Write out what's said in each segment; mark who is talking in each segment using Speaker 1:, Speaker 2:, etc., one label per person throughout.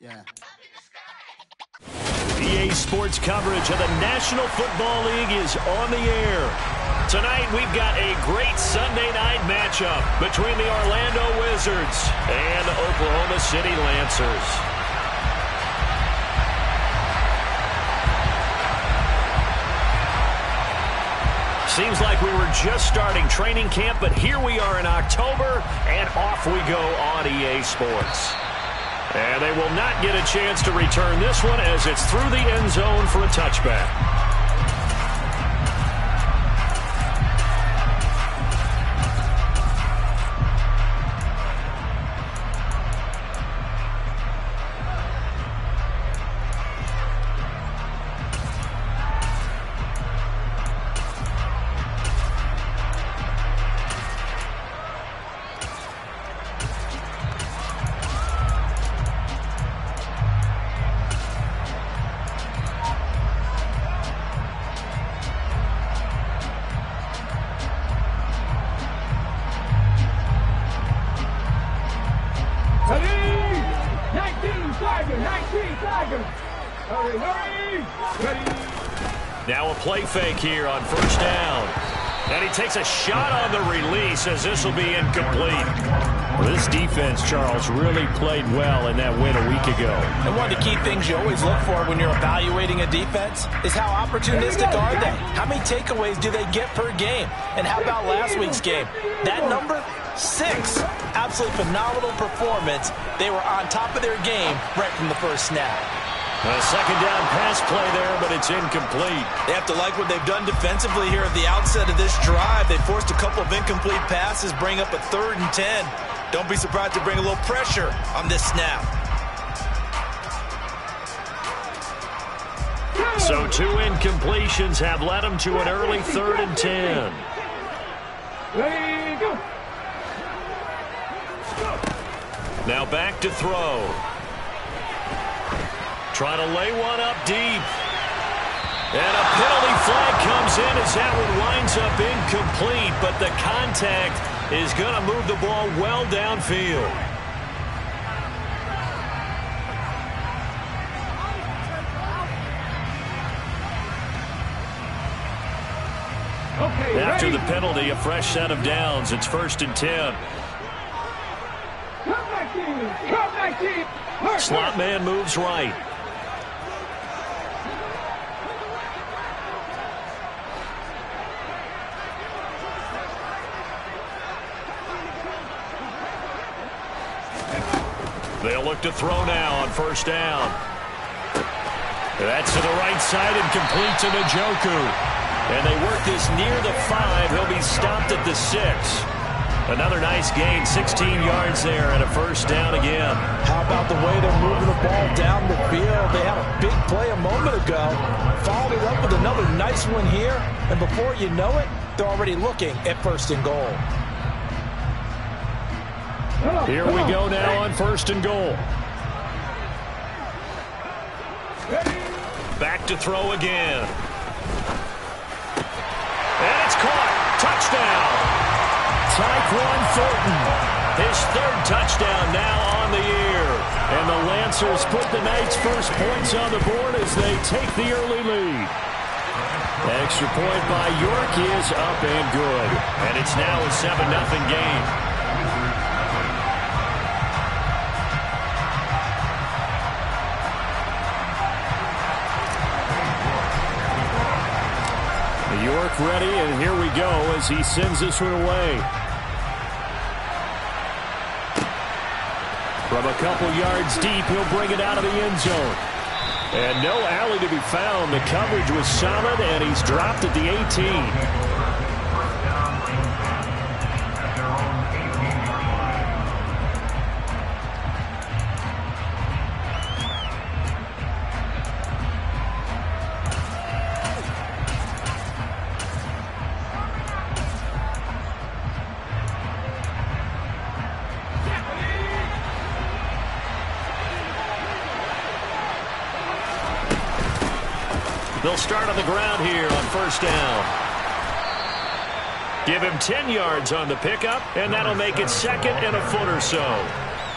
Speaker 1: Yeah.
Speaker 2: EA Sports coverage of the National Football League is on the air. Tonight, we've got a great Sunday night matchup between the Orlando Wizards and the Oklahoma City Lancers. Seems like we were just starting training camp, but here we are in October, and off we go on EA Sports. And they will not get a chance to return this one as it's through the end zone for a touchback. Now a play fake here on first down. And he takes a shot on the release as this will be incomplete. This defense, Charles, really played well in that win a week ago.
Speaker 3: And one of the key things you always look for when you're evaluating a defense is how opportunistic are they? How many takeaways do they get per game? And how about last week's game? That number, 6. Absolutely phenomenal performance. They were on top of their game right from the first snap.
Speaker 2: A second down pass play there, but it's incomplete.
Speaker 3: They have to like what they've done defensively here at the outset of this drive. They forced a couple of incomplete passes, bring up a 3rd and 10. Don't be surprised to bring a little pressure on this snap.
Speaker 2: So 2 incompletions have led them to an early 3rd and 10. Now back to throw. Trying to lay one up deep. And a penalty flag comes in as that one winds up incomplete, but the contact is going to move the ball well downfield. After the penalty, a fresh set of downs. It's 1st and 10. Slot man moves right. They'll look to throw now on first down. That's to the right side and complete to Njoku. And they work this near the 5. He'll be stopped at the 6. Another nice gain, 16 yards there and a first down again.
Speaker 3: How about the way they're moving the ball down the field? They had a big play a moment ago. Followed it up with another nice one here. And before you know it, they're already looking at 1st and goal.
Speaker 2: Here we go now on 1st and goal. Back to throw again. And it's caught. Touchdown. Tyquan Thornton. His 3rd touchdown now on the year. And the Lancers put the night's first points on the board as they take the early lead. Extra point by York is up and good. And it's now a 7-0 game. York ready, and here we go as he sends this one away. From a couple yards deep, he'll bring it out of the end zone. And no alley to be found. The coverage was solid, and he's dropped at the 18. They'll start on the ground here on first down. Give him 10 yards on the pickup, and that'll make it 2nd and a foot or so.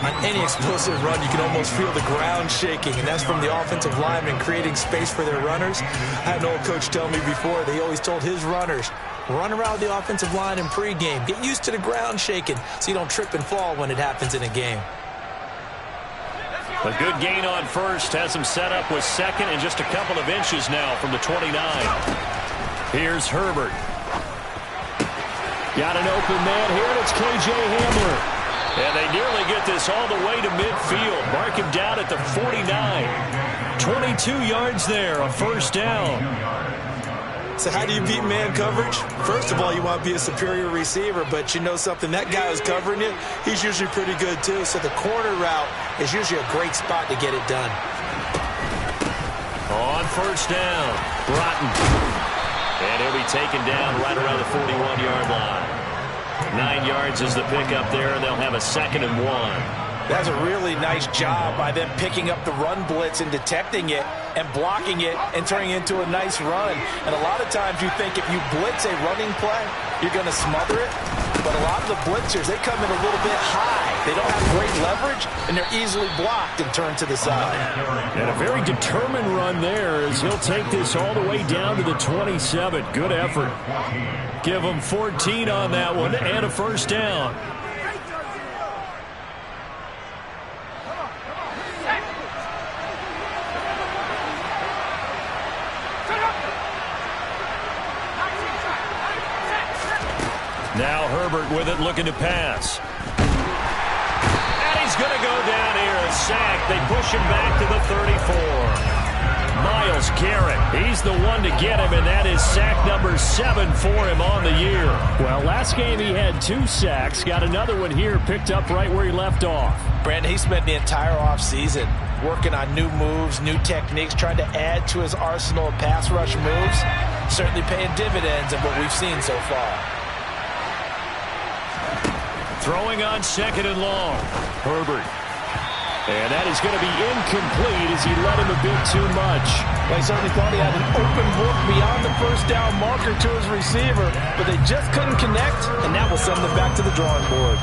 Speaker 3: On any explosive run, you can almost feel the ground shaking, and that's from the offensive linemen creating space for their runners. I had an old coach tell me before, they always told his runners, run around the offensive line in pregame. Get used to the ground shaking so you don't trip and fall when it happens in a game.
Speaker 2: A good gain on first has him set up with second and just a couple of inches now from the 29. Here's Herbert. Got an open man here, and it's K.J. Hamler. And they nearly get this all the way to midfield. Mark him down at the 49. 22 yards there, a first down.
Speaker 3: So how do you beat man coverage? First of all, you want to be a superior receiver, but you know something, that guy who's covering you, he's usually pretty good too. So the corner route is usually a great spot to get it done.
Speaker 2: On first down, Broughton. And he'll be taken down right around the 41-yard line. 9 yards is the pickup there, and they'll have a 2nd and 1.
Speaker 3: That's a really nice job by them picking up the run blitz and detecting it and blocking it and turning it into a nice run. And a lot of times you think if you blitz a running play, you're going to smother it. But a lot of the blitzers, they come in a little bit high. They don't have great leverage, and they're easily blocked and turned to the side.
Speaker 2: And a very determined run there as he'll take this all the way down to the 27. Good effort. Give him 14 on that one and a first down. Now Herbert with it, looking to pass. And he's going to go down here, a sack. They push him back to the 34. Myles Garrett, he's the one to get him, and that is sack number 7 for him on the year. Well, last game he had 2 sacks. Got another one here, picked up right where he left off.
Speaker 3: Brandon, he spent the entire offseason working on new moves, new techniques, trying to add to his arsenal of pass rush moves. Certainly paying dividends in what we've seen so far.
Speaker 2: Throwing on 2nd and long. Herbert. And that is going to be incomplete as he led him a bit too much.
Speaker 3: Well, he certainly thought he had an open look beyond the first down marker to his receiver, but they just couldn't connect, and that will send them back to the drawing board.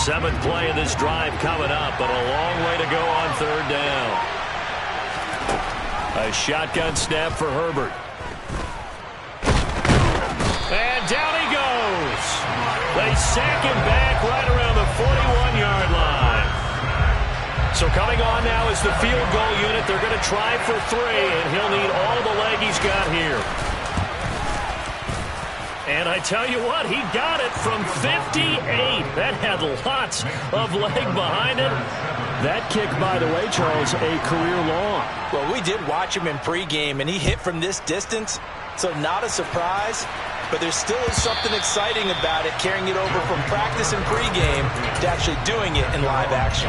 Speaker 2: Seventh play of this drive coming up, but a long way to go on 3rd down. A shotgun snap for Herbert. And down he goes. They sack him back right around the 41-yard line. So coming on now is the field goal unit. They're going to try for 3, and he'll need all the leg he's got here. And I tell you what, he got it from 58. That had lots of leg behind it. That kick, by the way, Charles, a career long.
Speaker 3: Well, we did watch him in pregame, and he hit from this distance, so not a surprise. But there still is something exciting about it, carrying it over from practice and pregame to actually doing it in live action.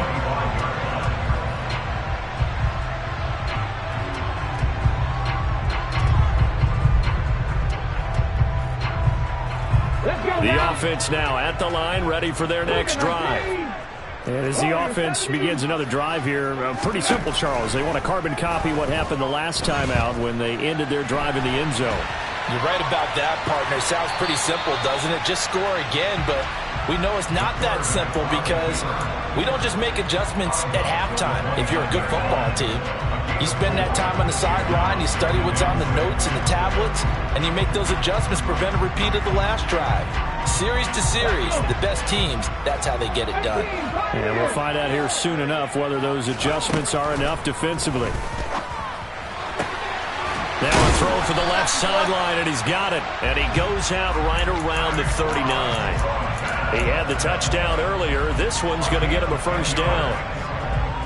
Speaker 2: The offense now at the line, ready for their next drive. And as the offense begins another drive here, pretty simple, Charles. They want to carbon copy what happened the last time out when they ended their drive in the end zone.
Speaker 3: You're right about that, partner. Sounds pretty simple, doesn't it? Just score again, but we know it's not that simple because we don't just make adjustments at halftime if you're a good football team. You spend that time on the sideline, you study what's on the notes and the tablets, and you make those adjustments, prevent a repeat of the last drive. Series to series, the best teams, that's how they get it done.
Speaker 2: And we'll find out here soon enough whether those adjustments are enough defensively. Now a throw for the left sideline, and he's got it. And he goes out right around the 39. He had the touchdown earlier. This one's going to get him a first down.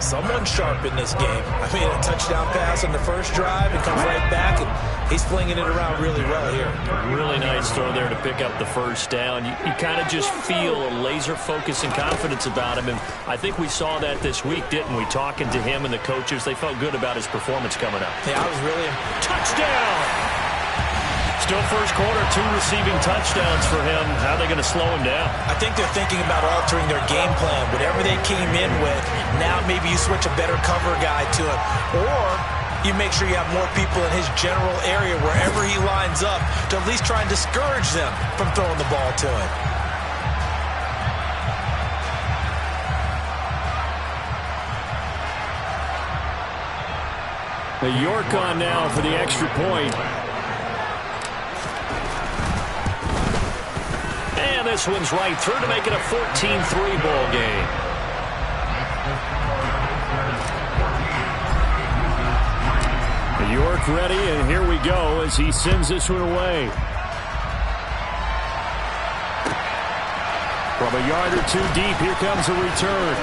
Speaker 3: Someone sharp in this game. I mean, a touchdown pass on the first drive and comes right back and He's flinging it around really well here.
Speaker 2: Really nice throw there to pick up the first down. You kind of just feel a laser focus and confidence about him, and I think we saw that this week, didn't we? Talking to him and the coaches, they felt good about his performance coming up.
Speaker 3: Yeah, I was really...
Speaker 2: Touchdown! Still first quarter, 2 receiving touchdowns for him. How are they going to slow him down?
Speaker 3: I think they're thinking about altering their game plan. Whatever they came in with, now maybe you switch a better cover guy to him. Or you make sure you have more people in his general area wherever he lines up to at least try and discourage them from throwing the ball to him.
Speaker 2: York on now for the extra point. And this one's right through to make it a 14-3 ball game. York ready, and here we go as he sends this one away. From a yard or 2 deep, here comes a return.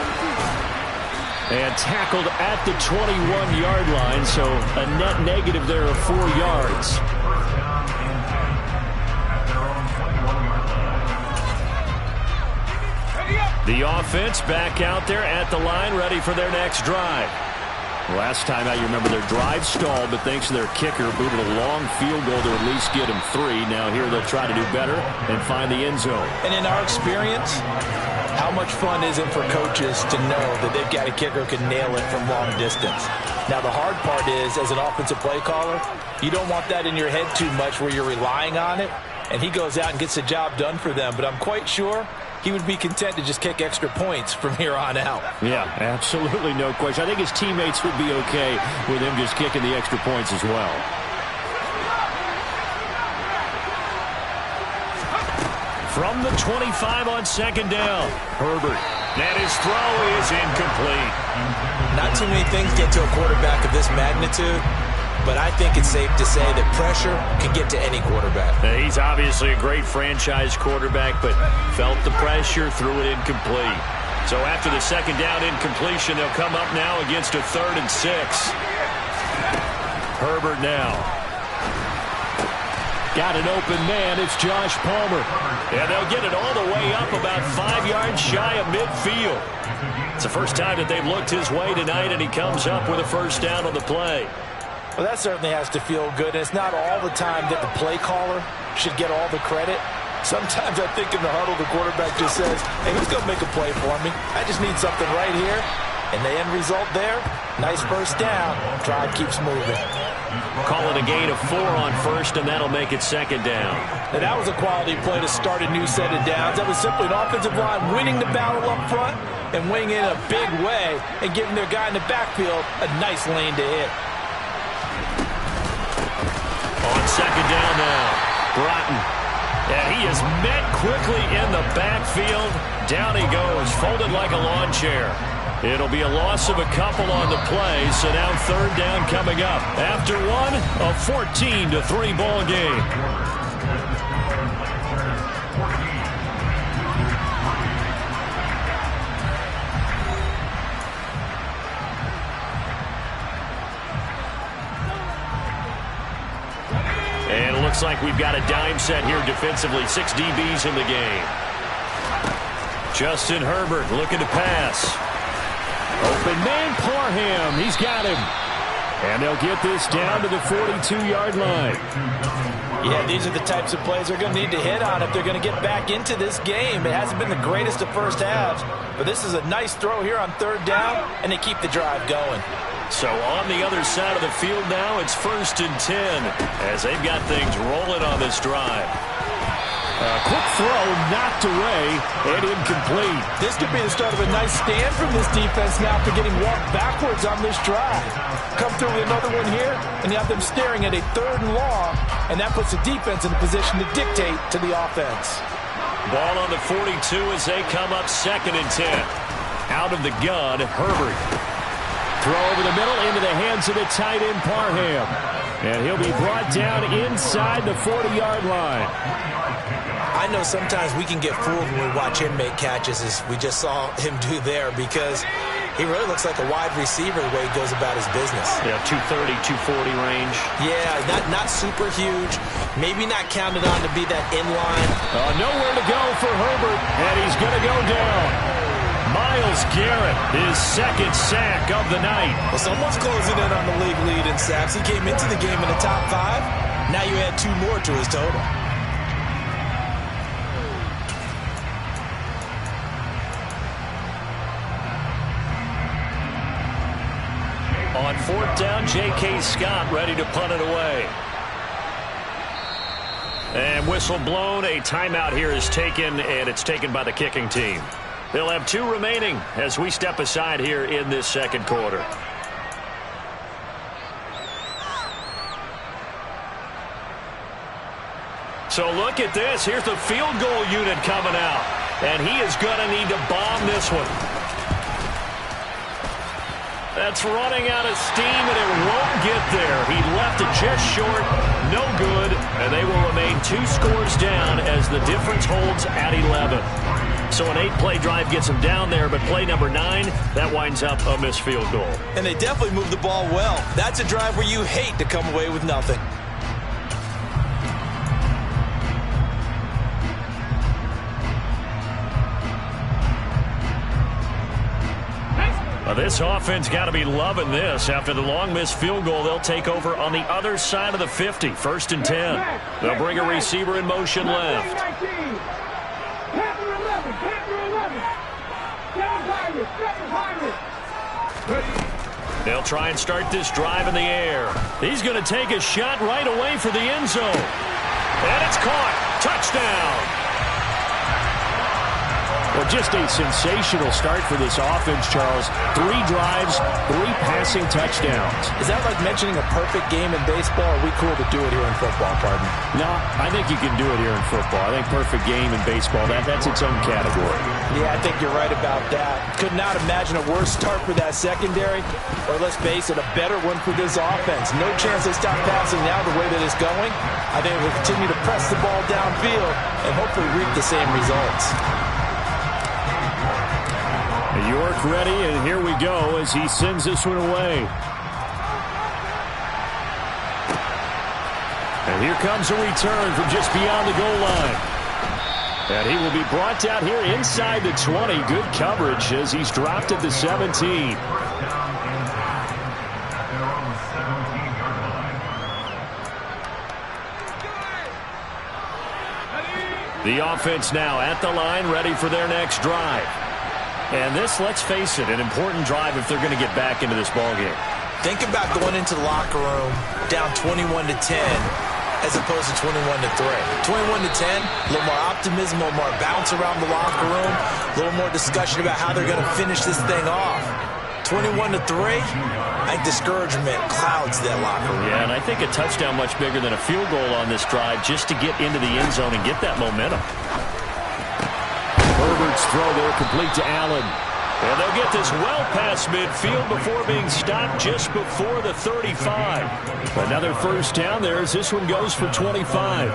Speaker 2: And tackled at the 21-yard line, so a net negative there of 4 yards. The offense back out there at the line, ready for their next drive. Last time out, you remember their drive stalled, but thanks to their kicker, booted a long field goal to at least get them 3. Now here they'll try to do better and find the end zone.
Speaker 3: And in our experience, how much fun is it for coaches to know that they've got a kicker who can nail it from long distance? Now, the hard part is, as an offensive play caller, you don't want that in your head too much where you're relying on it, and he goes out and gets the job done for them. But I'm quite sure he would be content to just kick extra points from here on out.
Speaker 2: Yeah, absolutely no question. I think his teammates would be okay with him just kicking the extra points as well. From the 25 on second down, Herbert. And his throw is incomplete.
Speaker 3: Not too many things get to a quarterback of this magnitude, but I think it's safe to say that pressure can get to any quarterback.
Speaker 2: He's obviously a great franchise quarterback, but felt the pressure, threw it incomplete. So after the second down incompletion, they'll come up now against a 3rd and 6. Herbert now. Got an open man. It's Josh Palmer. And they'll get it all the way up about 5 yards shy of midfield. It's the first time that they've looked his way tonight, and he comes up with a first down on the play.
Speaker 3: Well, that certainly has to feel good. And it's not all the time that the play caller should get all the credit. Sometimes I think in the huddle, the quarterback just says, hey, who's going to make a play for me? I just need something right here. And the end result there, nice first down. Drive keeps moving.
Speaker 2: Call it a gain of 4 on first, and that'll make it second down.
Speaker 3: Now, that was a quality play to start a new set of downs. That was simply an offensive line winning the battle up front and winning in a big way and giving their guy in the backfield a nice lane to hit.
Speaker 2: On second down now, Broughton. And he is met quickly in the backfield. Down he goes, folded like a lawn chair. It'll be a loss of a couple on the play, so now 3rd down coming up. After one, a 14-3 ball game. And it looks like we've got a dime set here defensively. 6 DBs in the game. Justin Herbert looking to pass. Open man, Parham. He's got him. And they'll get this down to the 42-yard line.
Speaker 3: Yeah, these are the types of plays they're going to need to hit on if they're going to get back into this game. It hasn't been the greatest of first halves, but this is a nice throw here on 3rd down, and they keep the drive going.
Speaker 2: So on the other side of the field now, it's 1st and 10 as they've got things rolling on this drive. A quick throw knocked away and incomplete.
Speaker 3: This could be the start of a nice stand from this defense now for getting walked backwards on this drive. Come through with another one here, and you have them staring at a 3rd and long, and that puts the defense in a position to dictate to the offense.
Speaker 2: Ball on the 42 as they come up 2nd and 10. Out of the gun, Herbert. Throw over the middle into the hands of the tight end, Parham. And he'll be brought down inside the 40-yard line.
Speaker 3: I know sometimes we can get fooled when we watch him make catches, as we just saw him do there, because he really looks like a wide receiver the way he goes about his business.
Speaker 2: Yeah, 230, 240 range.
Speaker 3: Yeah, not super huge. Maybe not counted on to be that inline.
Speaker 2: Nowhere to go for Herbert, and he's going to go down. Myles Garrett, his second sack of the night.
Speaker 3: Well, someone's closing in on the league lead in sacks. He came into the game in the top 5. Now you add 2 more to his total.
Speaker 2: On 4th down, J.K. Scott ready to punt it away. And whistle blown. A timeout here is taken, and it's taken by the kicking team. They'll have 2 remaining as we step aside here in this second quarter. So look at this. Here's the field goal unit coming out. And he is going to need to bomb this one. That's running out of steam, and it won't get there. He left it just short. No good. And they will remain 2 scores down as the difference holds at 11. So an 8-play drive gets him down there, but play number 9, that winds up a missed field goal.
Speaker 3: And they definitely moved the ball well. That's a drive where you hate to come away with nothing.
Speaker 2: This offense got to be loving this. After the long missed field goal, they'll take over on the other side of the 50. 1st and 10. They'll bring a receiver in motion left. They'll try and start this drive in the air. He's going to take a shot right away for the end zone. And it's caught. Touchdown. Well, just a sensational start for this offense, Charles. 3 drives, 3 passing touchdowns.
Speaker 3: Is that like mentioning a perfect game in baseball, or are we cool to do it here in football, pardon?
Speaker 2: No, I think you can do it here in football. I think perfect game in baseball, that's its own category.
Speaker 3: Yeah, I think you're right about that. Could not imagine a worse start for that secondary, or let's face it, a better one for this offense. No chance they stop passing now the way that it's going. I think we'll continue to press the ball downfield and hopefully reap the same results.
Speaker 2: York ready, and here we go as he sends this one away. And here comes a return from just beyond the goal line. And he will be brought down here inside the 20. Good coverage as he's dropped at the 17. The offense now at the line, ready for their next drive. And this, let's face it, an important drive if they're going to get back into this ballgame.
Speaker 3: Think about going into the locker room down 21-10 as opposed to 21-3. 21-10, a little more optimism, a little more bounce around the locker room, a little more discussion about how they're going to finish this thing off. 21-3, I think discouragement clouds that locker room.
Speaker 2: Yeah, and I think a touchdown much bigger than a field goal on this drive just to get into the end zone and get that momentum. Herbert's throw there complete to Allen. And they'll get this well past midfield before being stopped just before the 35. Another first down there as this one goes for 25.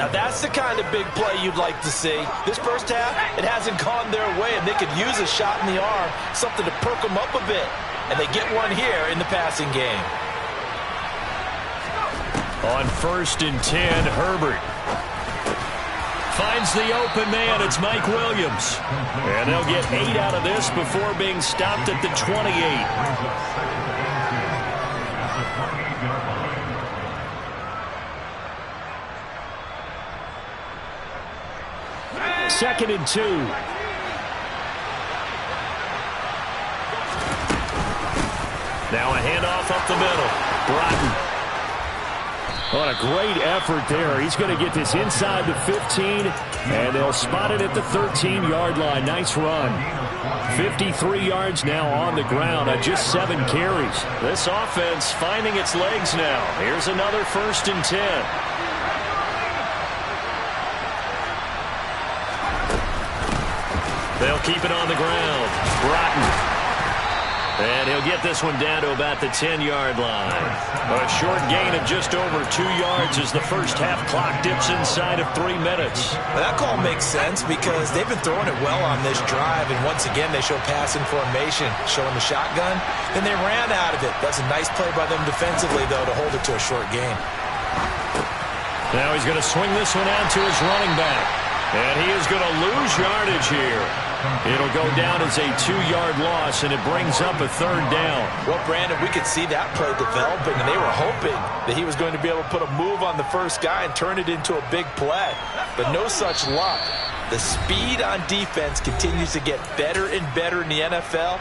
Speaker 3: Now that's the kind of big play you'd like to see. This first half, it hasn't gone their way, and they could use a shot in the arm, something to perk them up a bit. And they get one here in the passing game.
Speaker 2: On 1st and 10, Herbert finds the open man. It's Mike Williams. And they'll get 8 out of this before being stopped at the 28. 2nd and 2. Now a handoff up the middle. Broughton. On a great effort there. He's going to get this inside the 15, and they'll spot it at the 13-yard line. Nice run. 53 yards now on the ground on just 7 carries. This offense finding its legs now. Here's another 1st and 10. They'll keep it on the ground. Broughton. And he'll get this one down to about the 10-yard line. A short gain of just over 2 yards as the first half clock dips inside of 3 minutes.
Speaker 3: Well, that call makes sense because they've been throwing it well on this drive, and once again they show passing formation, showing the shotgun. Then they ran out of it. That's a nice play by them defensively, though, to hold it to a short gain.
Speaker 2: Now he's going to swing this one out to his running back. And he is going to lose yardage here. It'll go down as a 2-yard loss, and it brings up a 3rd down.
Speaker 3: Well, Brandon, we could see that play developing, and they were hoping that he was going to be able to put a move on the first guy and turn it into a big play. But no such luck. The speed on defense continues to get better and better in the NFL.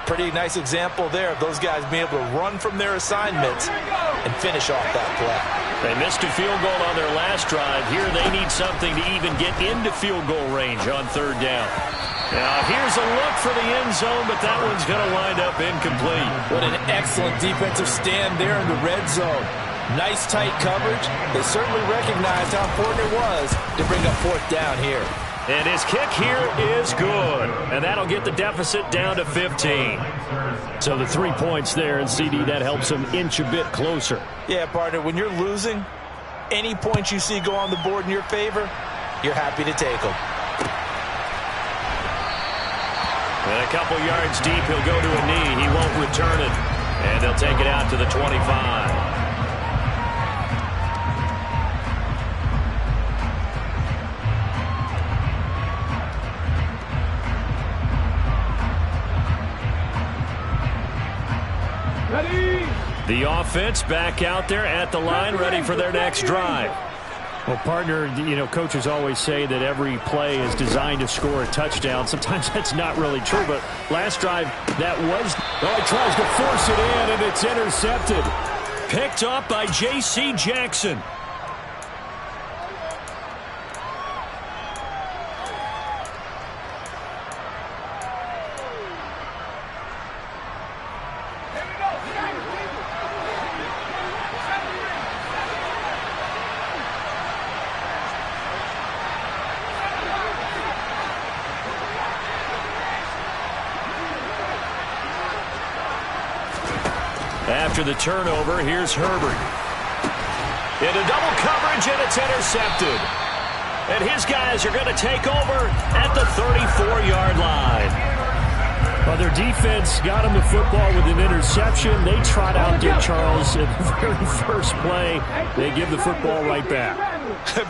Speaker 3: Pretty nice example there of those guys being able to run from their assignments and finish off that play.
Speaker 2: They missed a field goal on their last drive. Here they need something to even get into field goal range on 3rd down. Now here's a look for the end zone, but that one's going to wind up incomplete.
Speaker 3: What an excellent defensive stand there in the red zone. Nice tight coverage. They certainly recognized how important it was to bring up 4th down here.
Speaker 2: And his kick here is good. And that'll get the deficit down to 15. So the 3 points there, and CD, that helps him inch a bit closer.
Speaker 3: Yeah, partner, when you're losing, any points you see go on the board in your favor, you're happy to take them.
Speaker 2: And a couple yards deep, he'll go to a knee. He won't return it. And they'll take it out to the 25. The offense back out there at the line, ready for their next drive.
Speaker 1: Well, partner, you know, coaches always say that every play is designed to score a touchdown. Sometimes that's not really true, but last drive, that was...
Speaker 2: Oh, he tries to force it in, and it's intercepted. Picked up by J.C. Jackson. After the turnover, here's Herbert. Into double coverage, and it's intercepted. And his guys are going to take over at the 34-yard line.
Speaker 1: Well, their defense got him the football with an interception. They trot out Dick Charles at the very first play. They give the football right back.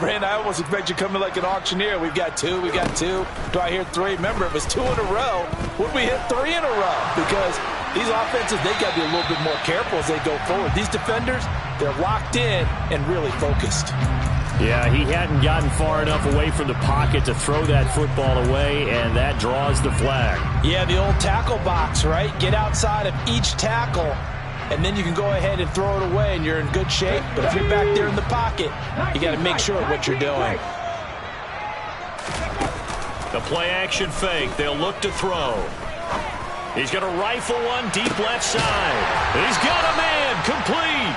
Speaker 3: Brandon, I almost expect you coming like an auctioneer. We've got 2, we got 2. Do I hear 3? Remember, it was 2 in a row. Would we hit 3 in a row? Because these offenses, they got to be a little bit more careful as they go forward. These defenders, they're locked in and really focused.
Speaker 1: Yeah, he hadn't gotten far enough away from the pocket to throw that football away, and that draws the flag.
Speaker 3: Yeah, the old tackle box, right? Get outside of each tackle, and then you can go ahead and throw it away, and you're in good shape. But if you're back there in the pocket, you got to make sure what you're doing.
Speaker 2: The play-action fake. They'll look to throw. He's going to rifle one deep left side. He's got a man complete.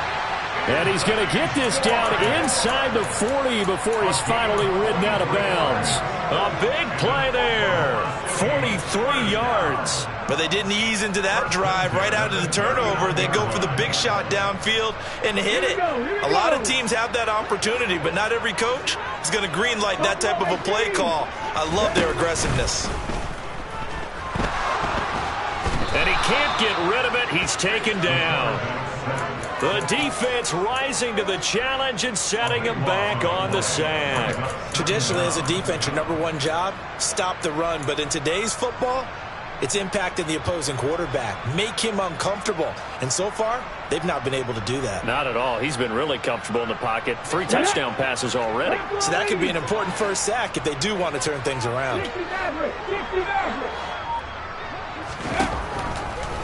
Speaker 2: And he's going to get this down inside the 40 before he's finally ridden out of bounds. A big play there. 43 yards.
Speaker 3: But they didn't ease into that drive right out of the turnover. They go for the big shot downfield and hit it. A lot of teams have that opportunity, but not every coach is going to greenlight that type of a play call. I love their aggressiveness.
Speaker 2: And he can't get rid of it. He's taken down. The defense rising to the challenge and setting him back on the sack.
Speaker 3: Traditionally, as a defense, your number one job, stop the run. But in today's football, it's impacting the opposing quarterback. Make him uncomfortable. And so far, they've not been able to do that.
Speaker 2: Not at all. He's been really comfortable in the pocket. 3 touchdown passes already.
Speaker 3: So that could be an important first sack if they do want to turn things around.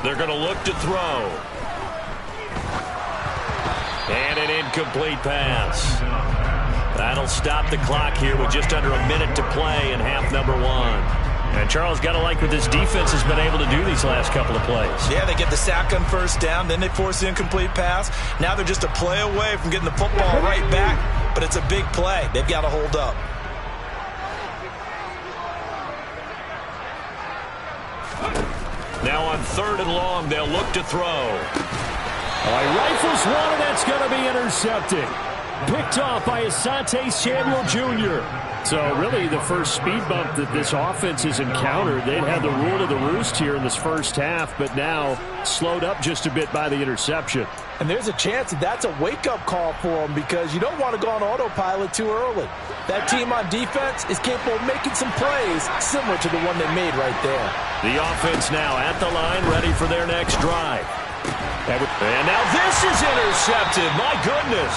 Speaker 2: They're going to look to throw. And an incomplete pass. That'll stop the clock here with just under a minute to play in half number 1. And Charles, got to like what this defense has been able to do these last couple of plays.
Speaker 3: Yeah, they get the sack on first down, then they force the incomplete pass. Now they're just a play away from getting the football right back, but it's a big play. They've got to hold up.
Speaker 2: Now on 3rd and long, they'll look to throw.
Speaker 1: He rifles one, and that's going to be intercepted. Picked off by Asante Samuel Jr. So really the first speed bump that this offense has encountered. They'd had the rule of the roost here in this first half, but now slowed up just a bit by the interception.
Speaker 3: And there's a chance that that's a wake-up call for them because you don't want to go on autopilot too early. That team on defense is capable of making some plays similar to the one they made right there.
Speaker 2: The offense now at the line, ready for their next drive. And now this is intercepted. My goodness.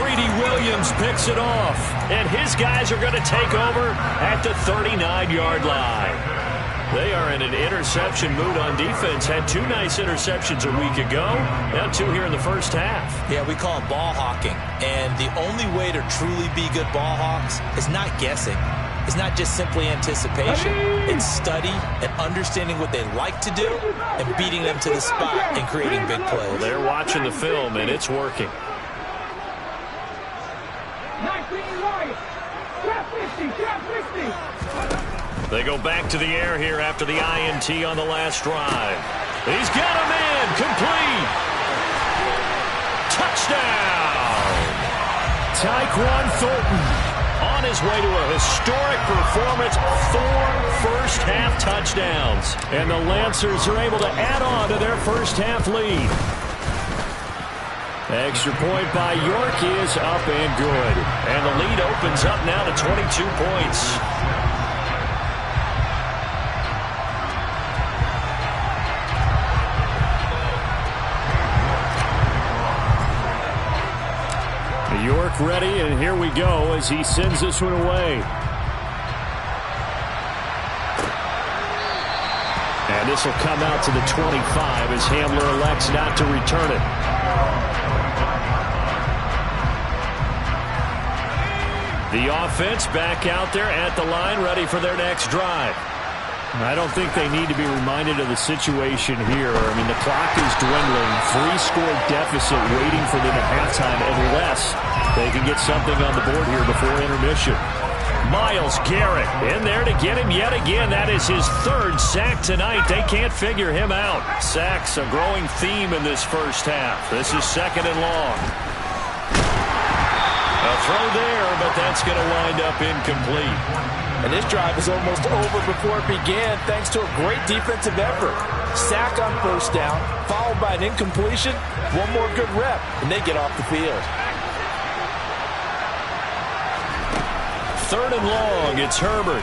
Speaker 2: Greedy Williams picks it off. And his guys are going to take over at the 39-yard line. They are in an interception mood on defense. Had 2 nice interceptions a week ago. Now 2 here in the first half.
Speaker 3: Yeah, we call it ball hawking. And the only way to truly be good ball hawks is not guessing. It's not just simply anticipation. It's study and understanding what they like to do and beating them to the spot and creating big plays.
Speaker 2: Well, they're watching the film, and it's working. They go back to the air here after the INT on the last drive. He's got a man. Complete. Touchdown.
Speaker 1: Tyquan Thornton.
Speaker 2: On his way to a historic performance, 4 first-half touchdowns.
Speaker 1: And the Lancers are able to add on to their first-half lead. Extra point by York is up and good.
Speaker 2: And the lead opens up now to 22 points.
Speaker 1: York ready, and here we go as he sends this one away. And this will come out to the 25 as Hamler elects not to return it. The offense back out there at the line, ready for their next drive. I don't think they need to be reminded of the situation here. I mean, the clock is dwindling. 3-score deficit waiting for them at halftime unless they can get something on the board here before intermission. Myles Garrett in there to get him yet again. That is his 3rd sack tonight. They can't figure him out. Sacks a growing theme in this first half. This is 2nd and long. A throw there, but that's going to wind up incomplete.
Speaker 3: And this drive is almost over before it began thanks to a great defensive effort. Sack on 1st down, followed by an incompletion. One more good rep, and they get off the field.
Speaker 2: 3rd and long, it's Herbert.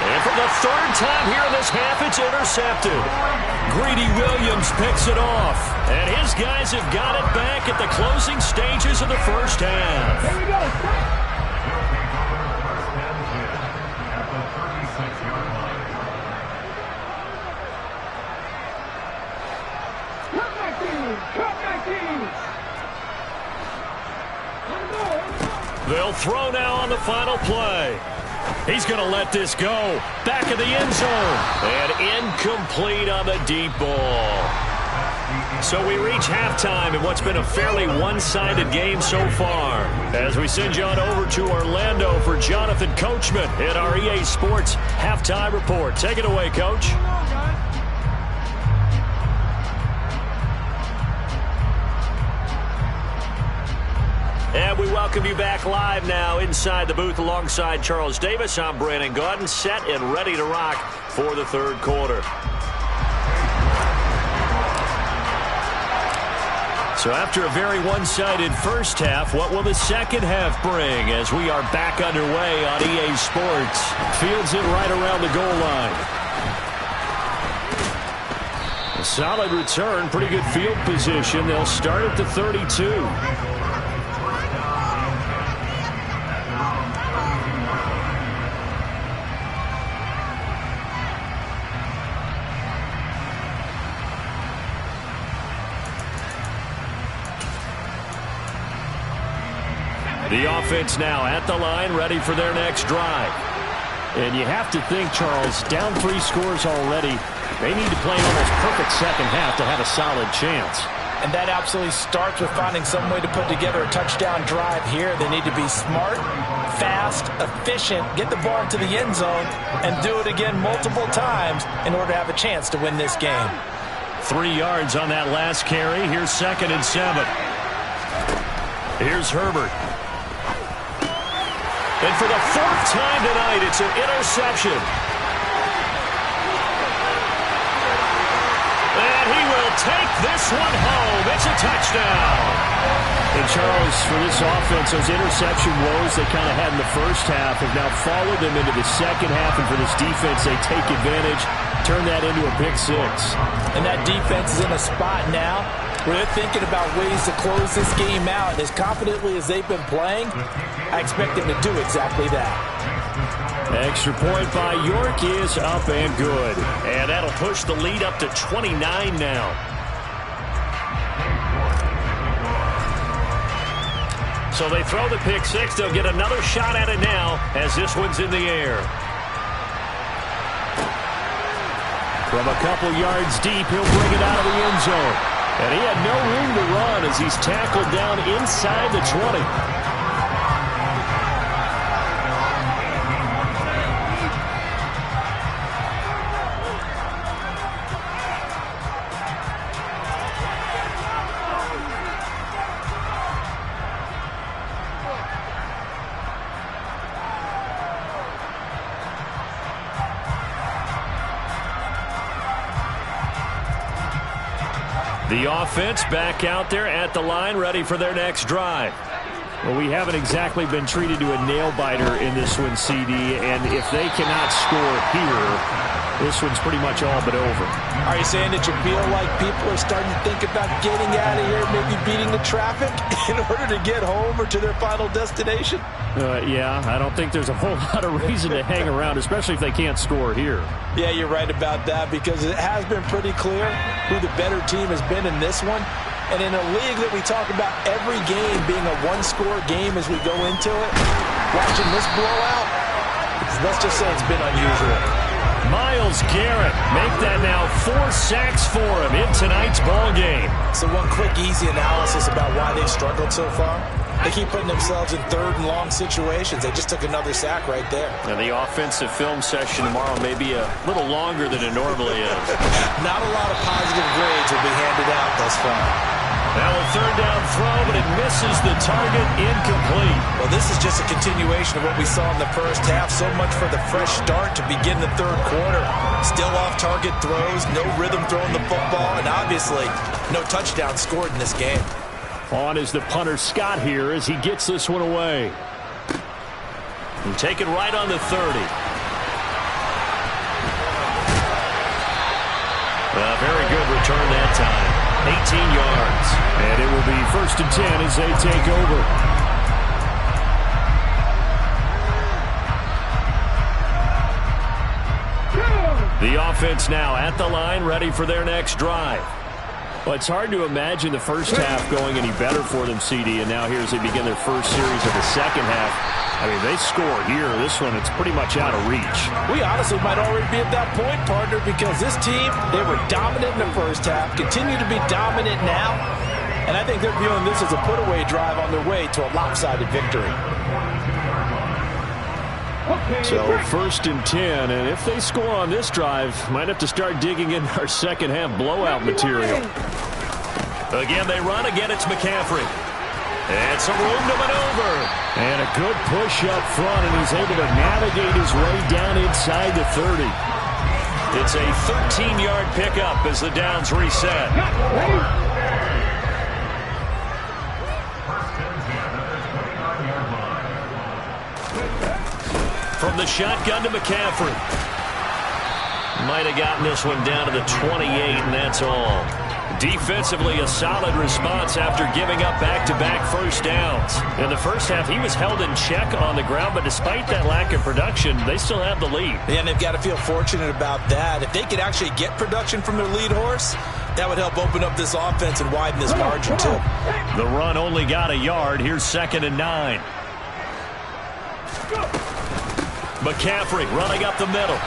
Speaker 2: And for the 3rd time here in this half, it's intercepted. Greedy Williams picks it off. And his guys have got it back at the closing stages of the first half.
Speaker 4: Here we go.
Speaker 2: They'll throw now on the final play. He's going to let this go. Back of the end zone. And incomplete on the deep ball. So we reach halftime in what's been a fairly one-sided game so far. As we send you on over to Orlando for Jonathan Coachman at our EA Sports Halftime Report. Take it away, Coach. And we welcome you back live now inside the booth alongside Charles Davis. I'm Brandon Gaudin, set and ready to rock for the 3rd quarter. So after a very one-sided first half, what will the second half bring as we are back underway on EA Sports? Fields it right around the goal line. A solid return, pretty good field position. They'll start at the 32. The offense now at the line, ready for their next drive. And you have to think, Charles, down 3 scores already. They need to play an almost perfect second half to have a solid chance.
Speaker 3: And that absolutely starts with finding some way to put together a touchdown drive here. They need to be smart, fast, efficient, get the ball into the end zone, and do it again multiple times in order to have a chance to win this game.
Speaker 2: 3 yards on that last carry. Here's 2nd and 7. Here's Herbert. And for the 4th time tonight, it's an interception. And he will take this one home. It's a touchdown.
Speaker 1: And Charles, for this offense, those interception woes they kind of had in the first half have now followed them into the second half. And for this defense, they take advantage, turn that into a pick 6.
Speaker 3: And that defense is in a spot now where they're thinking about ways to close this game out. As confidently as they've been playing, I expect them to do exactly that.
Speaker 1: Extra point by York is up and good.
Speaker 2: And that'll push the lead up to 29 now. So they throw the pick 6. They'll get another shot at it now as this one's in the air.
Speaker 1: From a couple yards deep, he'll bring it out of the end zone. And he had no room to run as he's tackled down inside the 20.
Speaker 2: The offense back out there at the line, ready for their next drive.
Speaker 1: Well, we haven't exactly been treated to a nail-biter in this one, CD, and if they cannot score here, this one's pretty much all but over.
Speaker 3: Are you saying that you feel like people are starting to think about getting out of here, maybe beating the traffic in order to get home or to their final destination?
Speaker 1: Yeah, I don't think there's a whole lot of reason to hang around, especially if they can't score here.
Speaker 3: Yeah, you're right about that because it has been pretty clear who the better team has been in this one. And in a league that we talk about every game being a one-score game as we go into it, watching this blowout, let's just say it's been unusual.
Speaker 2: Myles Garrett make that now 4 sacks for him in tonight's ball game.
Speaker 3: So one quick, easy analysis about why they've struggled so far. They keep putting themselves in 3rd and long situations. They just took another sack right there.
Speaker 2: Now the offensive film session tomorrow may be a little longer than it normally is.
Speaker 3: Not a lot of positive grades will be handed out thus far.
Speaker 2: Now a 3rd down throw, but it misses the target, incomplete.
Speaker 3: Well, this is just a continuation of what we saw in the first half. So much for the fresh start to begin the 3rd quarter. Still off-target throws, no rhythm throwing the football, and obviously no touchdown scored in this game.
Speaker 1: On is the punter Scott here as he gets this one away.
Speaker 2: And take it right on the 30. A very good return that time. 18 yards.
Speaker 1: And it will be 1st and 10 as they take over.
Speaker 2: The offense now at the line, ready for their next drive.
Speaker 1: Well, it's hard to imagine the first half going any better for them, CD, and now here as they begin their first series of the second half. I mean, they score here. This one, it's pretty much out of reach.
Speaker 3: We honestly might already be at that point, partner, because this team, they were dominant in the first half, continue to be dominant now, and I think they're viewing this as a put-away drive on their way to a lopsided victory.
Speaker 1: So 1st and 10, and if they score on this drive, might have to start digging in our second half blowout material.
Speaker 2: Again, they run. Again, it's McCaffrey. And some room to maneuver.
Speaker 1: And a good push up front, and he's able to navigate his way down inside the 30.
Speaker 2: It's a 13-yard pickup as the downs reset. From the shotgun to McCaffrey. Might have gotten this one down to the 28, and that's all. Defensively, a solid response after giving up back-to-back first downs. In the first half, he was held in check on the ground, but despite that lack of production, they still have the lead.
Speaker 3: Yeah, and they've got to feel fortunate about that. If they could actually get production from their lead horse, that would help open up this offense and widen this margin, too.
Speaker 2: The run only got a yard. Here's 2nd and 9. McCaffrey running up the middle.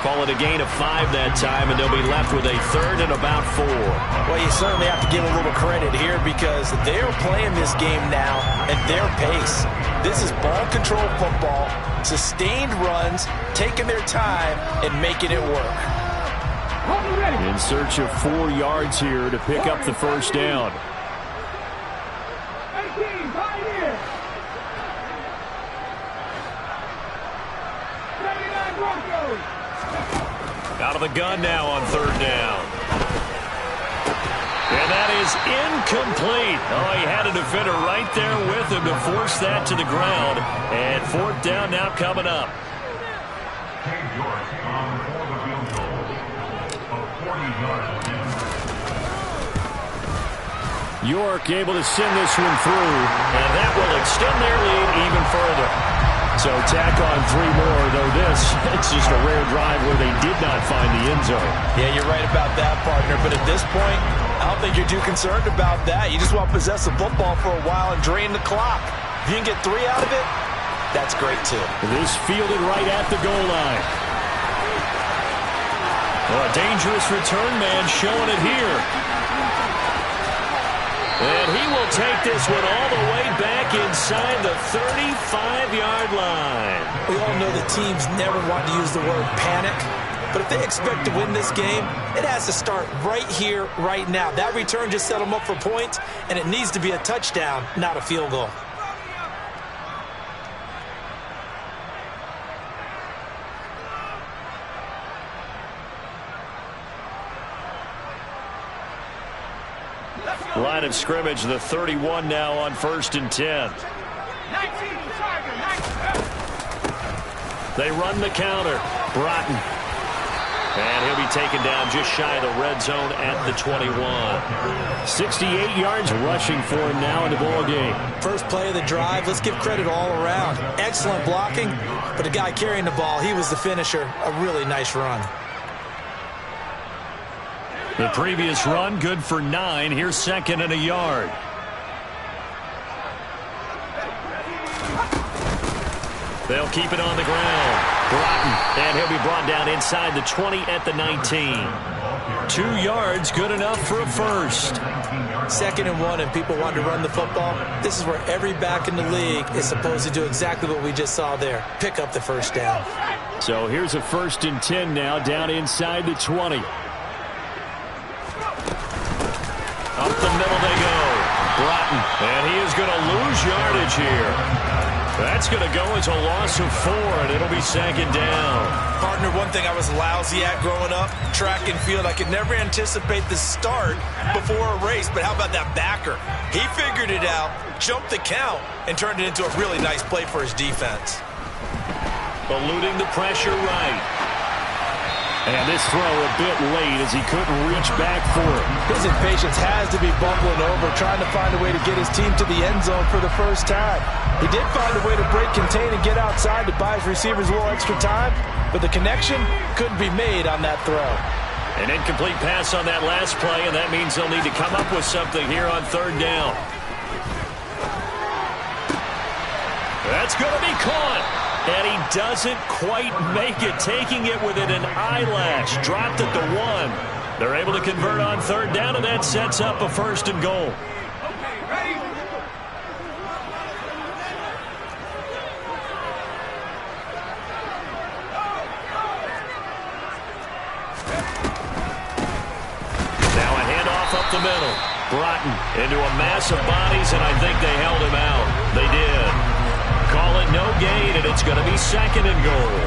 Speaker 2: Call it a gain of 5 that time, and they'll be left with a 3rd and about 4.
Speaker 3: Well, you certainly have to give a little credit here because they're playing this game now at their pace. This is ball control football, sustained runs, taking their time, and making it work.
Speaker 1: In search of 4 yards here to pick up the first down.
Speaker 2: Out of the gun now on third down. And that is incomplete. Oh, he had a defender right there with him to force that to the ground. And fourth down now coming up.
Speaker 1: York able to send this one through.
Speaker 2: And that will extend their lead even further.
Speaker 1: So tack on 3 more, though it's just a rare drive where they did not find the end zone.
Speaker 3: Yeah, you're right about that, partner. But at this point, I don't think you're too concerned about that. You just want to possess the football for a while and drain the clock. If you can get 3 out of it, that's great too.
Speaker 1: This fielded right at the goal line.
Speaker 2: Well, a dangerous return man showing it here. And he will take this one all the way back inside the 35-yard line.
Speaker 3: We all know that teams never want to use the word panic. But if they expect to win this game, it has to start right here, right now. That return just set them up for points, and it needs to be a touchdown, not a field goal.
Speaker 2: Line of scrimmage, the 31 now on 1st and 10. They run the counter. Broughton. And he'll be taken down just shy of the red zone at the 21.
Speaker 1: 68 yards rushing for him now in the ball game.
Speaker 3: First play of the drive, let's give credit all around. Excellent blocking, but the guy carrying the ball, he was the finisher. A really nice run.
Speaker 2: The previous run, good for 9. Here's 2nd and a yard. They'll keep it on the ground. Broughton, and he'll be brought down inside the 20 at the 19. 2 yards, good enough for a first.
Speaker 3: 2nd and 1, and people want to run the football. This is where every back in the league is supposed to do exactly what we just saw there. Pick up the first down.
Speaker 1: So here's a 1st and 10 now, down inside the 20.
Speaker 2: Up the middle they go. Broughton, and he is going to lose yardage here. That's going to go as a loss of 4, and it'll be 2nd down.
Speaker 3: Partner, one thing I was lousy at growing up, track and field. I could never anticipate the start before a race, but how about that backer? He figured it out, jumped the count, and turned it into a really nice play for his defense.
Speaker 2: Eluding the pressure right.
Speaker 1: And this throw a bit late as he couldn't reach back for it.
Speaker 3: His impatience has to be bubbling over, trying to find a way to get his team to the end zone for the first time. He did find a way to break, contain, and get outside to buy his receivers a little extra time, but the connection couldn't be made on that throw.
Speaker 2: An incomplete pass on that last play, and that means they'll need to come up with something here on 3rd down. That's going to be caught. And he doesn't quite make it, taking it within an eyelash. Dropped at the 1. They're able to convert on 3rd down, and that sets up a 1st and goal. Now a handoff up the middle. Broughton into a mass of bodies, and I think they held him out. They did. Call it no gain, and it's going to be 2nd and goal.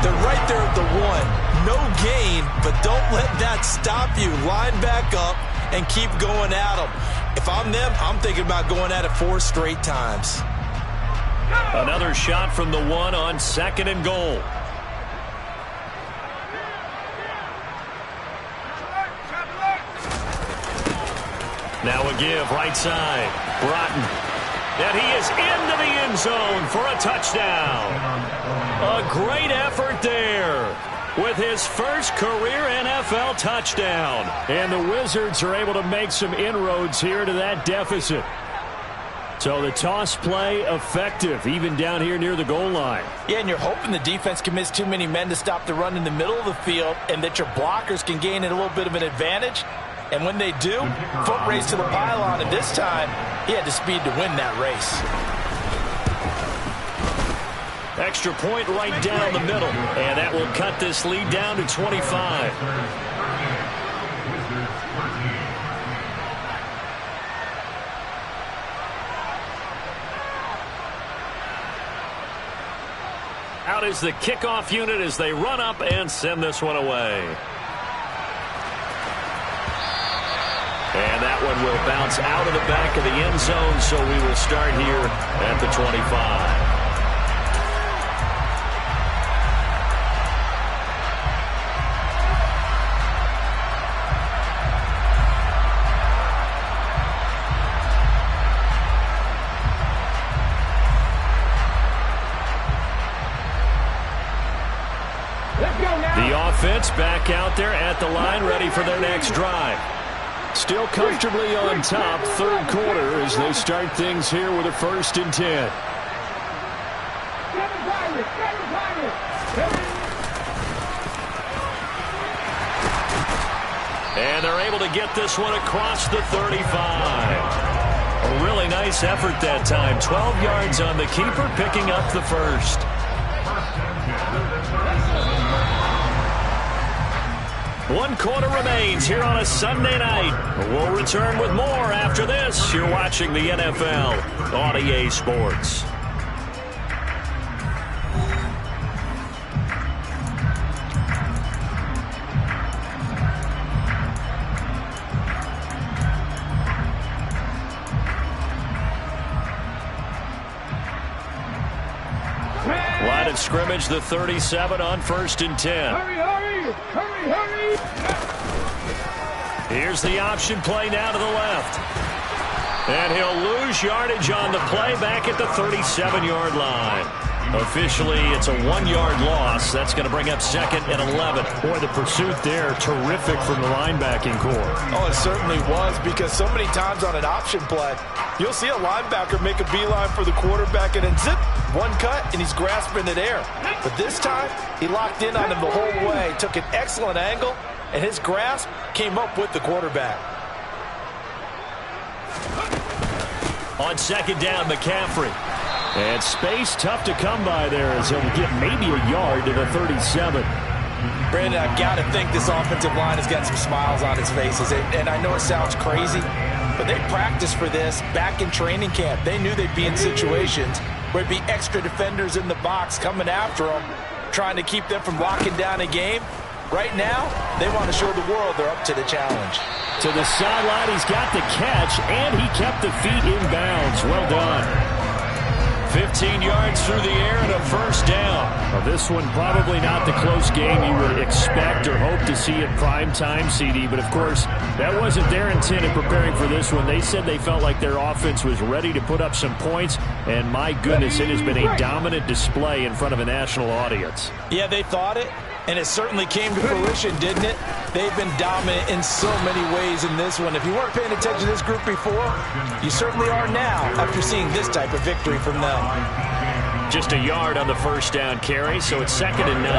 Speaker 3: They're right there at the 1. No gain, but don't let that stop you. Line back up and keep going at them. If I'm them, I'm thinking about going at it 4 straight times.
Speaker 2: Another shot from the 1 on 2nd and goal. Now a give right side. Broughton. And he is into the end zone for a touchdown. A great effort there with his first career NFL touchdown.
Speaker 1: And the Wizards are able to make some inroads here to that deficit. So the toss play effective, even down here near the goal line.
Speaker 3: Yeah, and you're hoping the defense commits too many men to stop the run in the middle of the field and that your blockers can gain a little bit of an advantage. And when they do, foot race to the pylon, and this time he had the speed to win that race.
Speaker 2: Extra point right down the middle. And that will cut this lead down to 25. Out is the kickoff unit as they run up and send this one away. And that one will bounce out of the back of the end zone, so we will start here at the 25. The offense back out there at the line, ready for their next drive. Still comfortably on top, third quarter, as they start things here with a 1st and 10. And they're able to get this one across the 35. A really nice effort that time. 12 yards on the keeper, picking up the first. One quarter remains here on a Sunday night. We'll return with more after this. You're watching the NFL on EA Sports. Line of scrimmage, the 37 on 1st and 10.
Speaker 4: Hurry!
Speaker 2: Here's the option play now to the left. And he'll lose yardage on the play back at the 37-yard line. Officially, it's a 1-yard loss. That's going to bring up 2nd and 11.
Speaker 1: Boy, the pursuit there, terrific from the linebacking core.
Speaker 3: Oh, it certainly was, because so many times on an option play, you'll see a linebacker make a beeline for the quarterback and then zip, one cut, and he's grasping it air. But this time, he locked in on him the whole way, took an excellent angle, and his grasp came up with the quarterback.
Speaker 2: On 2nd down, McCaffrey. And space tough to come by there as he'll get maybe a yard to the 37.
Speaker 3: Brandon, I've got to think this offensive line has got some smiles on its faces. And I know it sounds crazy, but they practiced for this back in training camp. They knew they'd be in situations where there'd be extra defenders in the box coming after them, trying to keep them from locking down a game. Right now, they want to show the world they're up to the challenge.
Speaker 1: To the sideline, he's got the catch, and he kept the feet in bounds. Well done.
Speaker 2: 15 yards through the air and a 1st down.
Speaker 1: Well, this one probably not the close game you would expect or hope to see at prime time, CD. But, of course, that wasn't their intent in preparing for this one. They said they felt like their offense was ready to put up some points. And, my goodness, it has been a dominant display in front of a national audience.
Speaker 3: Yeah, they thought it. And it certainly came to fruition, didn't it? They've been dominant in so many ways in this one. If you weren't paying attention to this group before, you certainly are now after seeing this type of victory from them.
Speaker 2: Just a yard on the 1st down carry, so it's 2nd and 9.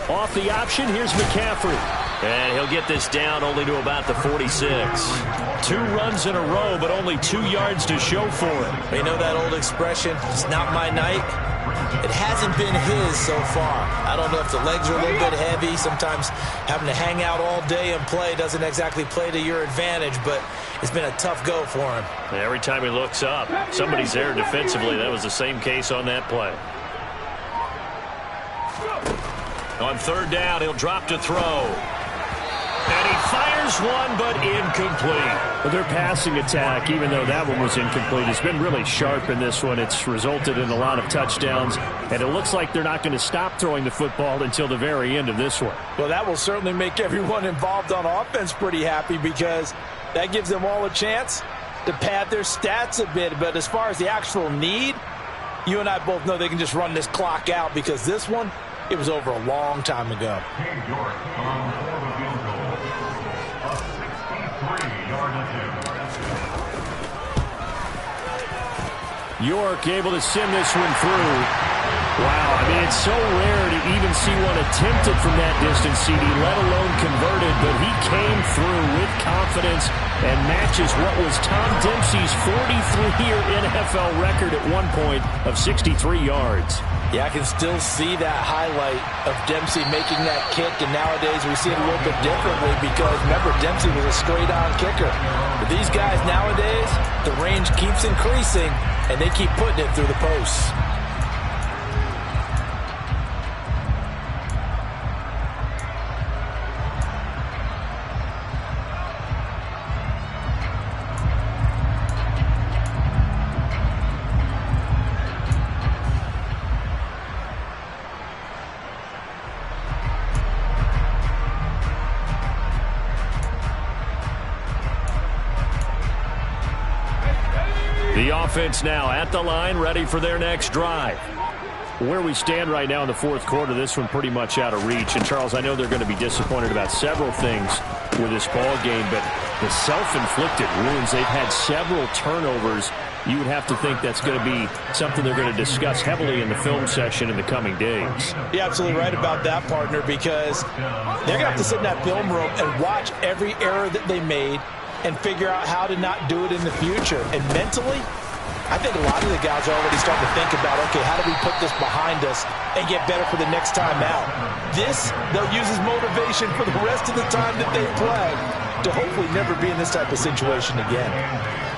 Speaker 1: Off the option, here's McCaffrey.
Speaker 2: And he'll get this down only to about the 46.
Speaker 1: 2 runs in a row, but only 2 yards to show for it.
Speaker 3: You know that old expression, it's not my night? It hasn't been his so far. I don't know if the legs are a little bit heavy. Sometimes having to hang out all day and play doesn't exactly play to your advantage, but it's been a tough go for him.
Speaker 2: Every time he looks up, somebody's there defensively. That was the same case on that play. On 3rd down, he'll drop to throw. And he fires one, but incomplete.
Speaker 1: Well, their passing attack, even though that one was incomplete, has been really sharp in this one. It's resulted in a lot of touchdowns, and it looks like they're not going to stop throwing the football until the very end of this one.
Speaker 3: Well, that will certainly make everyone involved on offense pretty happy, because that gives them all a chance to pad their stats a bit. But as far as the actual need, you and I both know they can just run this clock out, because this one, it was over a long time ago.
Speaker 1: York able to send this one through. Wow, I mean, it's so rare to even see one attempted from that distance, CD, let alone converted, but he came through with confidence and matches what was Tom Dempsey's 43-year NFL record at one point of 63 yards.
Speaker 3: Yeah, I can still see that highlight of Dempsey making that kick, and nowadays we see it a little bit differently because, remember, Dempsey was a straight-on kicker. But these guys nowadays, the range keeps increasing, and they keep putting it through the posts.
Speaker 1: The offense now at the line, ready for their next drive. Where we stand right now in the fourth quarter, this one pretty much out of reach. And, Charles, I know they're going to be disappointed about several things with this ball game, but the self-inflicted wounds, they've had several turnovers. You would have to think that's going to be something they're going to discuss heavily in the film session in the coming days.
Speaker 3: You're absolutely right about that, partner, because they're going to have to sit in that film room and watch every error that they made and figure out how to not do it in the future. And mentally, I think a lot of the guys are already starting to think about, okay, how do we put this behind us and get better for the next time out? This, they'll use as motivation for the rest of the time that they play to hopefully never be in this type of situation again.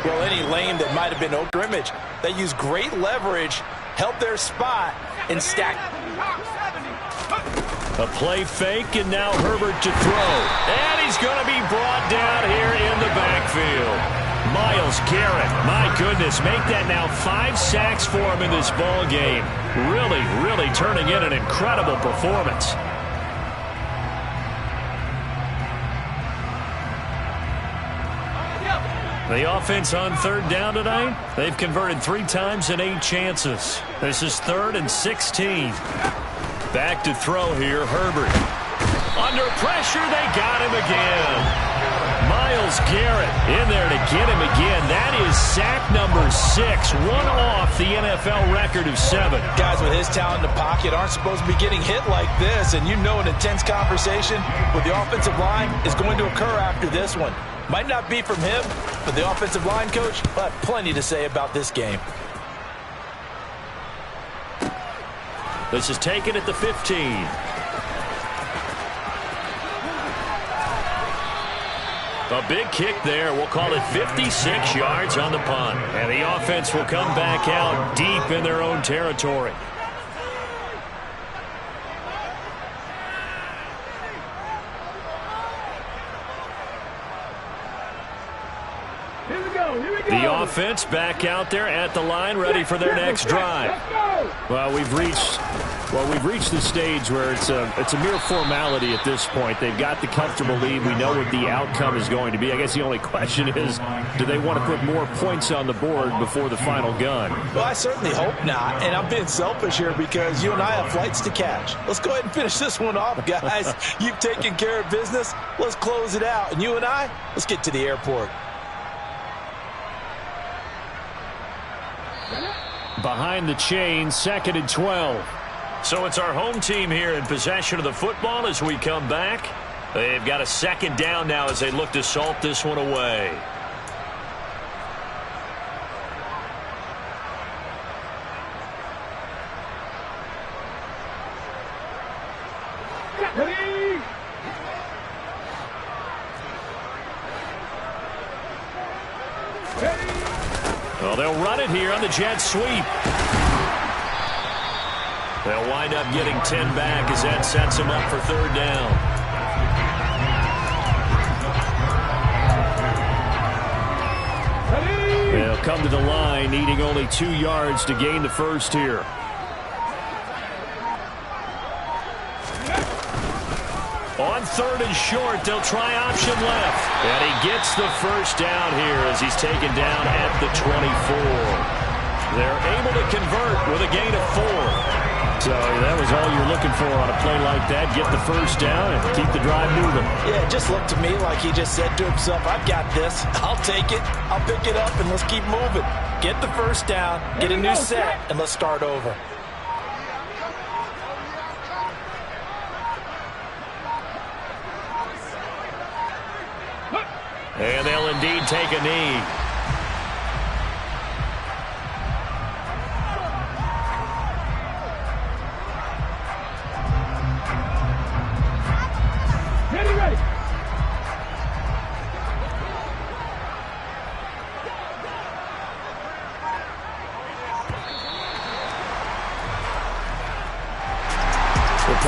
Speaker 3: Well, any lane that might have been open scrimmage, they use great leverage, help their spot, and stack.
Speaker 1: A play fake, and now Herbert to throw. And he's going to be brought down here in the backfield. Myles Garrett, my goodness, make that now 5 sacks for him in this ball game. Really, really turning in an incredible performance. The offense on third down tonight, they've converted 3 times in 8 chances. This is 3rd and 16. Back to throw here, Herbert. Under pressure, they got him again. Myles Garrett in there to get him again. That is sack number 6, one off the NFL record of 7.
Speaker 3: Guys with his talent in the pocket aren't supposed to be getting hit like this, and you know an intense conversation with the offensive line is going to occur after this one. Might not be from him, but the offensive line coach will have plenty to say about this game.
Speaker 1: This is taken at the 15. A big kick there. We'll call it 56 yards on the punt. And the offense will come back out deep in their own territory.
Speaker 4: Here we go.
Speaker 1: The offense back out there at the line, ready for their next drive. Well, we've reached the stage where it's a mere formality at this point. They've got the comfortable lead. We know what the outcome is going to be. I guess the only question is, do they want to put more points on the board before the final gun?
Speaker 3: Well, I certainly hope not, and I'm being selfish here because you and I have flights to catch. Let's go ahead and finish this one off, guys. You've taken care of business. Let's close it out, and you and I, let's get to the airport.
Speaker 1: Behind the chain, 2nd and 12. So it's our home team here in possession of the football as we come back. They've got a 2nd down now as they look to salt this one away.
Speaker 4: Ready?
Speaker 1: Well, they'll run it here on the jet sweep. They'll wind up getting 10 back as that sets them up for 3rd down. They'll come to the line, needing only 2 yards to gain the first here. On 3rd and short, they'll try option left. And he gets the first down here as he's taken down at the 24. They're able to convert with a gain of 4. So that was all you're looking for on a play like that. Get the first down and keep the drive moving.
Speaker 3: Yeah, it just looked to me like he just said to himself, I've got this. I'll take it. I'll pick it up, and let's keep moving. Get the first down, get a new set, and let's start over.
Speaker 1: And they'll indeed take a knee.